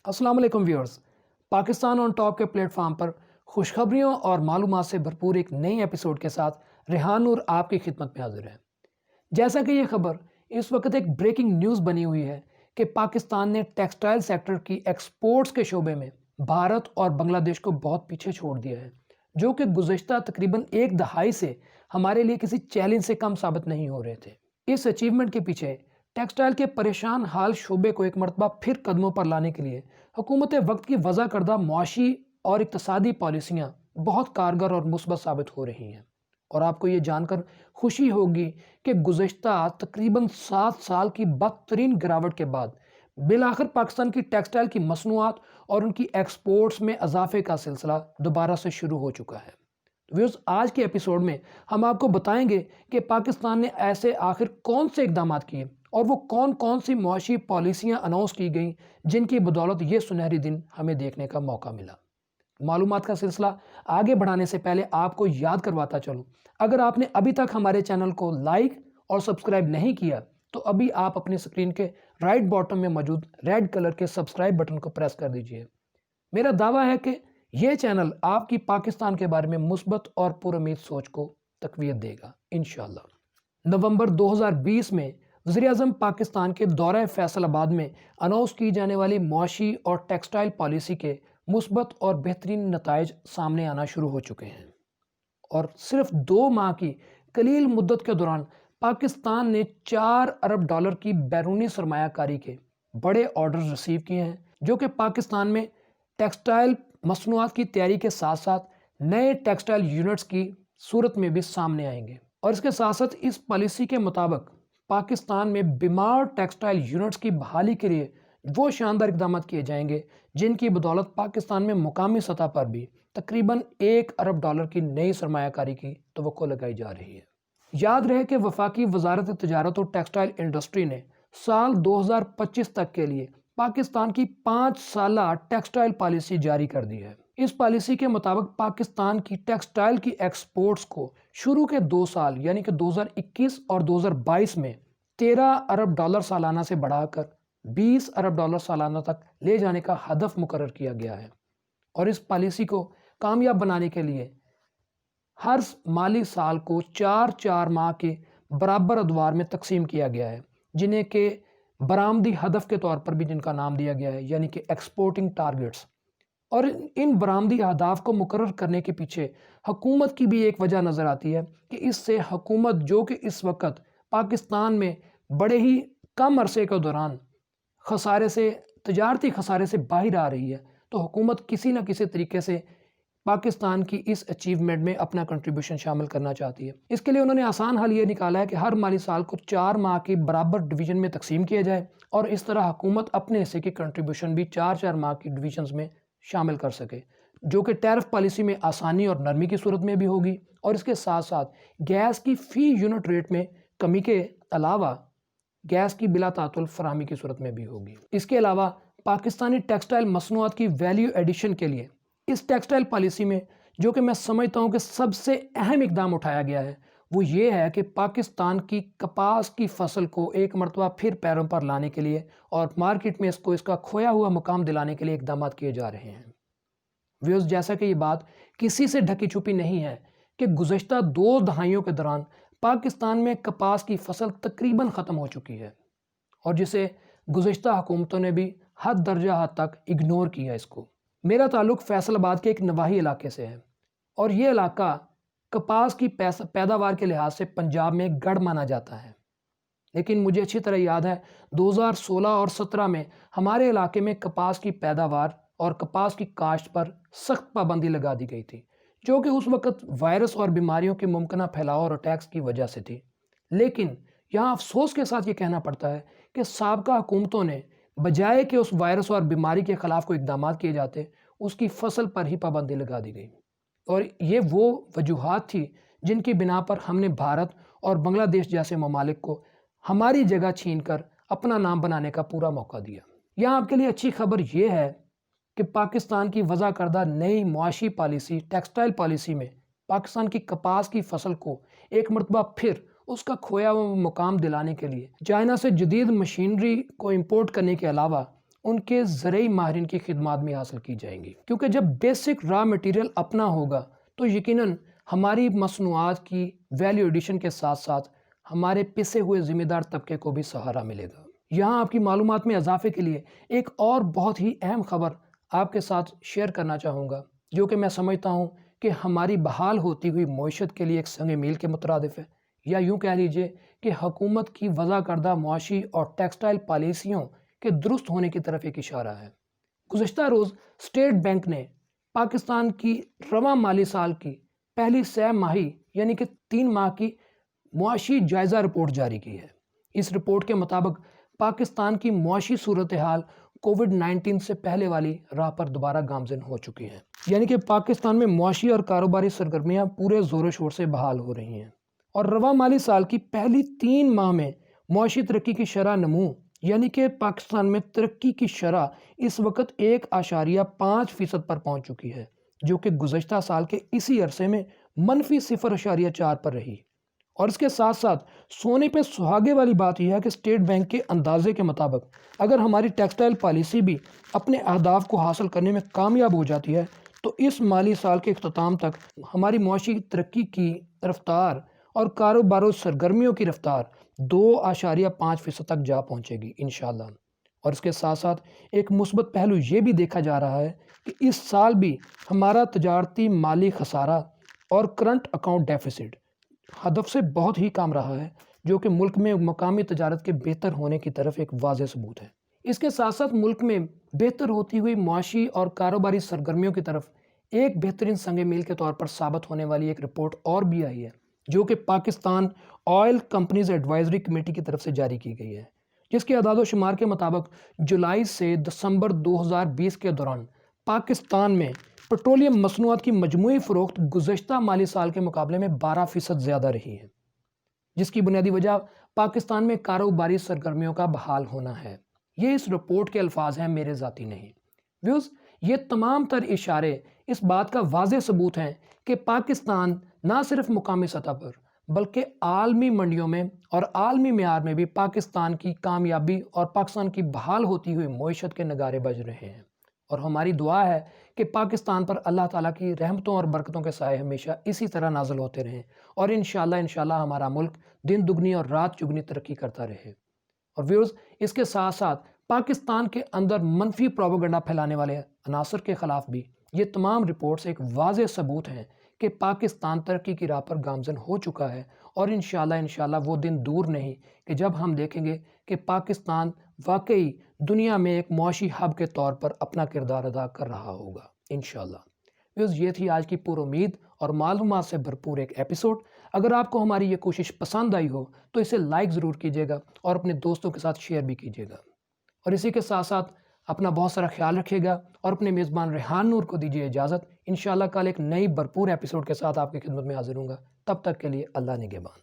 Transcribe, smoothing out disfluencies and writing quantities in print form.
السلام علیکم viewers, Pakistan on top کے پلیٹ فارم پر خوشخبریوں اور معلومات سے بھرپور ایک نئی ایپیسوڈ کے ساتھ ریحان نور آپ کی خدمت میں حاضر ہے۔ جیسا کہ یہ خبر اس وقت ایک بریکنگ نیوز بنی ہوئی ہے کہ پاکستان نے ٹیکسٹائل سیکٹر کی ایکسپورٹس کے شعبے میں بھارت اور بنگلہ دیش کو بہت پیچھے چھوڑ دیا ہے، جو کہ گزشتہ تقریباً ایک دہائی سے ہمارے لیے کسی چیلنج سے کم ثابت نہیں ہو رہے تھے۔ اس اچیومنٹ کے پیچھے ٹیکسٹائل کے پریشان حال شعبے کو ایک مرتبہ پھر قدموں پر لانے کے لیے حکومت وقت کی وضع کردہ معاشی اور اقتصادی پالیسیاں بہت کارگر اور مثبت ثابت ہو رہی ہیں، اور آپ کو یہ جان کر خوشی ہوگی کہ گزشتہ تقریباً 7 سال کی بدترین گراوٹ کے بعد بالآخر پاکستان کی ٹیکسٹائل کی مصنوعات اور ان کی ایکسپورٹس میں اضافے کا سلسلہ دوبارہ سے شروع ہو چکا ہے۔ ویورز، آج کے ایپیسوڈ میں ہم آپ کو بتائیں گے کہ پاکستان نے ایسے آخر کون سے اقدامات کیے اور وہ کون سی معاشی پالیسیاں اناؤنس کی گئیں جن کی بدولت یہ سنہری دن ہمیں دیکھنے کا موقع ملا۔ معلومات کا سلسلہ آگے بڑھانے سے پہلے آپ کو یاد کرواتا چلوں، اگر آپ نے ابھی تک ہمارے چینل کو لائک اور سبسکرائب نہیں کیا تو ابھی آپ اپنی سکرین کے رائٹ باٹم میں موجود ریڈ کلر کے سبسکرائب بٹن کو پریس کر دیجئے۔ میرا دعویٰ ہے کہ یہ چینل آپ کی پاکستان کے بارے میں مثبت اور پر امید سوچ کو تقویت دے گا انشاءاللہ۔ نومبر 2020 میں وزیر اعظم پاکستان کے دورہ فیصل آباد میں اناؤنس کی جانے والی معاشی اور ٹیکسٹائل پالیسی کے مثبت اور بہترین نتائج سامنے آنا شروع ہو چکے ہیں، اور صرف 2 ماہ کی قلیل مدت کے دوران پاکستان نے $4 ارب کی بیرونی سرمایہ کاری کے بڑے آرڈرز ریسیو کیے ہیں، جو کہ پاکستان میں ٹیکسٹائل مصنوعات کی تیاری کے ساتھ ساتھ نئے ٹیکسٹائل یونٹس کی صورت میں بھی سامنے آئیں گے۔ اور اس کے ساتھ ساتھ اس پالیسی کے مطابق پاکستان میں بیمار ٹیکسٹائل یونٹس کی بحالی کے لیے وہ شاندار اقدامات کیے جائیں گے جن کی بدولت پاکستان میں مقامی سطح پر بھی تقریباً $1 ارب کی نئی سرمایہ کاری کی توقع لگائی جا رہی ہے۔ یاد رہے کہ وفاقی وزارت تجارت و ٹیکسٹائل انڈسٹری نے سال 2025 تک کے لیے پاکستان کی 5 سالہ ٹیکسٹائل پالیسی جاری کر دی ہے۔ اس پالیسی کے مطابق پاکستان کی ٹیکسٹائل کی ایکسپورٹس کو شروع کے 2 سال یعنی کہ 2021 اور 2022 میں $13 ارب سالانہ سے بڑھا کر $20 ارب سالانہ تک لے جانے کا ہدف مقرر کیا گیا ہے، اور اس پالیسی کو کامیاب بنانے کے لیے ہر مالی سال کو 4 ماہ کے برابر ادوار میں تقسیم کیا گیا ہے، جنہیں کہ برآمدی ہدف کے طور پر بھی جن کا نام دیا گیا ہے، یعنی کہ ایکسپورٹنگ ٹارگٹس۔ اور ان برآمدی اہداف کو مقرر کرنے کے پیچھے حکومت کی بھی ایک وجہ نظر آتی ہے کہ اس سے حکومت، جو کہ اس وقت پاکستان میں بڑے ہی کم عرصے کے دوران تجارتی خسارے سے باہر آ رہی ہے، تو حکومت کسی نہ کسی طریقے سے پاکستان کی اس اچیومنٹ میں اپنا کنٹریبیوشن شامل کرنا چاہتی ہے۔ اس کے لیے انہوں نے آسان حل یہ نکالا ہے کہ ہر مالی سال کو 4 ماہ کی برابر ڈویژن میں تقسیم کیا جائے، اور اس طرح حکومت اپنے حصے کی کنٹریبیوشن بھی 4 ماہ کی ڈویژنز میں شامل کر سکے، جو کہ ٹیرف پالیسی میں آسانی اور نرمی کی صورت میں بھی ہوگی، اور اس کے ساتھ ساتھ گیس کی فی یونٹ ریٹ میں کمی کے علاوہ گیس کی بلا تعطل فراہمی کی صورت میں بھی ہوگی۔ اس کے علاوہ پاکستانی ٹیکسٹائل مصنوعات کی ویلیو ایڈیشن کے لیے اس ٹیکسٹائل پالیسی میں جو کہ میں سمجھتا ہوں کہ سب سے اہم اقدام اٹھایا گیا ہے، وہ یہ ہے کہ پاکستان کی کپاس کی فصل کو ایک مرتبہ پھر پیروں پر لانے کے لیے اور مارکیٹ میں اس کا کھویا ہوا مقام دلانے کے لیے اقدامات کیے جا رہے ہیں۔ ویوز، جیسا کہ یہ بات کسی سے ڈھکی چھپی نہیں ہے کہ گزشتہ 2 دہائیوں کے دوران پاکستان میں کپاس کی فصل تقریباً ختم ہو چکی ہے، اور جسے گزشتہ حکومتوں نے بھی حد تک اگنور کیا اس کو۔ میرا تعلق فیصل آباد کے ایک نواحی علاقے سے ہے، اور یہ علاقہ کپاس کی پیداوار کے لحاظ سے پنجاب میں گڑھ مانا جاتا ہے، لیکن مجھے اچھی طرح یاد ہے 2016 اور 17 میں ہمارے علاقے میں کپاس کی پیداوار اور کپاس کی کاشت پر سخت پابندی لگا دی گئی تھی، جو کہ اس وقت وائرس اور بیماریوں کے ممکنہ پھیلاؤ اور اٹیکس کی وجہ سے تھی۔ لیکن یہاں افسوس کے ساتھ یہ کہنا پڑتا ہے کہ سابقہ حکومتوں نے بجائے کہ اس وائرس اور بیماری کے خلاف کوئی اقدامات کیے جاتے، اس کی فصل پر ہی پابندی لگا دی گئی، اور یہ وہ وجوہات تھی جن کی بنا پر ہم نے بھارت اور بنگلہ دیش جیسے ممالک کو ہماری جگہ چھین کر اپنا نام بنانے کا پورا موقع دیا۔ یہاں آپ کے لیے اچھی خبر یہ ہے کہ پاکستان کی وضع کردہ نئی معاشی پالیسی ٹیکسٹائل پالیسی میں پاکستان کی کپاس کی فصل کو ایک مرتبہ پھر اس کا کھویا ہوا مقام دلانے کے لیے چائنا سے جدید مشینری کو امپورٹ کرنے کے علاوہ ان کے زرعی ماہرین کی خدمات بھی حاصل کی جائیں گی، کیونکہ جب بیسک را مٹیریل اپنا ہوگا تو یقیناً ہماری مصنوعات کی ویلیو ایڈیشن کے ساتھ ساتھ ہمارے پسے ہوئے ذمہ دار طبقے کو بھی سہارا ملے گا۔ یہاں آپ کی معلومات میں اضافے کے لیے ایک اور بہت ہی اہم خبر آپ کے ساتھ شیئر کرنا چاہوں گا، جو کہ میں سمجھتا ہوں کہ ہماری بحال ہوتی ہوئی معیشت کے لیے ایک سنگ میل کے مترادف ہے، یا یوں کہہ لیجئے کہ حکومت کی وضع کردہ معاشی اور ٹیکسٹائل پالیسیوں کے درست ہونے کی طرف ایک اشارہ ہے۔ گزشتہ روز اسٹیٹ بینک نے پاکستان کی رواں مالی سال کی پہلی 6 ماہی یعنی کہ 3 ماہ کی معاشی جائزہ رپورٹ جاری کی ہے۔ اس رپورٹ کے مطابق پاکستان کی معاشی صورتحال کووڈ-19 سے پہلے والی راہ پر دوبارہ گامزن ہو چکی ہیں، یعنی کہ پاکستان میں معاشی اور کاروباری سرگرمیاں پورے زور و شور سے بحال ہو رہی ہیں، اور رواں مالی سال کی پہلی 3 ماہ میں معاشی ترقی کی شرح نمو یعنی کہ پاکستان میں ترقی کی شرح اس وقت 1.5% پر پہنچ چکی ہے، جو کہ گزشتہ سال کے اسی عرصے میں -0.4 پر رہی۔ اور اس کے ساتھ ساتھ سونے پہ سہاگے والی بات یہ ہے کہ اسٹیٹ بینک کے اندازے کے مطابق اگر ہماری ٹیکسٹائل پالیسی بھی اپنے اہداف کو حاصل کرنے میں کامیاب ہو جاتی ہے تو اس مالی سال کے اختتام تک ہماری معاشی ترقی کی رفتار اور کاروبار و سرگرمیوں کی رفتار 2.5% تک جا پہنچے گی انشاءاللہ۔ اور اس کے ساتھ ساتھ ایک مثبت پہلو یہ بھی دیکھا جا رہا ہے کہ اس سال بھی ہمارا تجارتی مالی خسارہ اور کرنٹ اکاؤنٹ ڈیفیسٹ ہدف سے بہت ہی کم رہا ہے، جو کہ ملک میں مقامی تجارت کے بہتر ہونے کی طرف ایک واضح ثبوت ہے۔ اس کے ساتھ ساتھ ملک میں بہتر ہوتی ہوئی معاشی اور کاروباری سرگرمیوں کی طرف ایک بہترین سنگ میل کے طور پر ثابت ہونے والی ایک رپورٹ اور بھی آئی ہے، جو کہ Pakistan oil companies advisory committee کی طرف سے جاری کی گئی ہے، جس کے اعداد و شمار کے مطابق جولائی سے دسمبر 2020 کے دوران پاکستان میں پیٹرولیم مصنوعات کی مجموعی فروخت گزشتہ مالی سال کے مقابلے میں 12% زیادہ رہی ہے، جس کی بنیادی وجہ پاکستان میں کاروباری سرگرمیوں کا بحال ہونا ہے۔ یہ اس رپورٹ کے الفاظ ہیں، میرے ذاتی نہیں۔ ویوز، یہ تمام تر اشارے اس بات کا واضح ثبوت ہیں کہ پاکستان نہ صرف مقامی سطح پر بلکہ عالمی منڈیوں میں اور عالمی معیار میں بھی پاکستان کی کامیابی اور پاکستان کی بحال ہوتی ہوئی معیشت کے نگارے بج رہے ہیں، اور ہماری دعا ہے کہ پاکستان پر اللہ تعالیٰ کی رحمتوں اور برکتوں کے سائے ہمیشہ اسی طرح نازل ہوتے رہیں، اور انشاءاللہ ہمارا ملک دن دگنی اور رات چگنی ترقی کرتا رہے۔ اور ویوز، اس کے ساتھ ساتھ پاکستان کے اندر منفی پروپیگنڈا پھیلانے والے عناصر کے خلاف بھی یہ تمام رپورٹس ایک واضح ثبوت ہیں کہ پاکستان ترقی کی راہ پر گامزن ہو چکا ہے، اور انشاءاللہ وہ دن دور نہیں کہ جب ہم دیکھیں گے کہ پاکستان واقعی دنیا میں ایک معاشی ہب کے طور پر اپنا کردار ادا کر رہا ہوگا انشاءاللہ۔ ویوز، یہ تھی آج کی پر امید اور معلومات سے بھرپور ایک ایپیسوڈ۔ اگر آپ کو ہماری یہ کوشش پسند آئی ہو تو اسے لائک ضرور کیجیے گا اور اپنے دوستوں کے ساتھ شیئر بھی کیجیے گا، اور اسی کے ساتھ ساتھ اپنا بہت سارا خیال رکھیے گا، اور اپنے میزبان ریحان نور کو دیجیے اجازت۔ انشاءاللہ کل ایک نئی بھرپور ایپیسوڈ کے ساتھ آپ کی خدمت میں حاضر ہوں گا۔ تب تک کے لیے اللہ نگہبان۔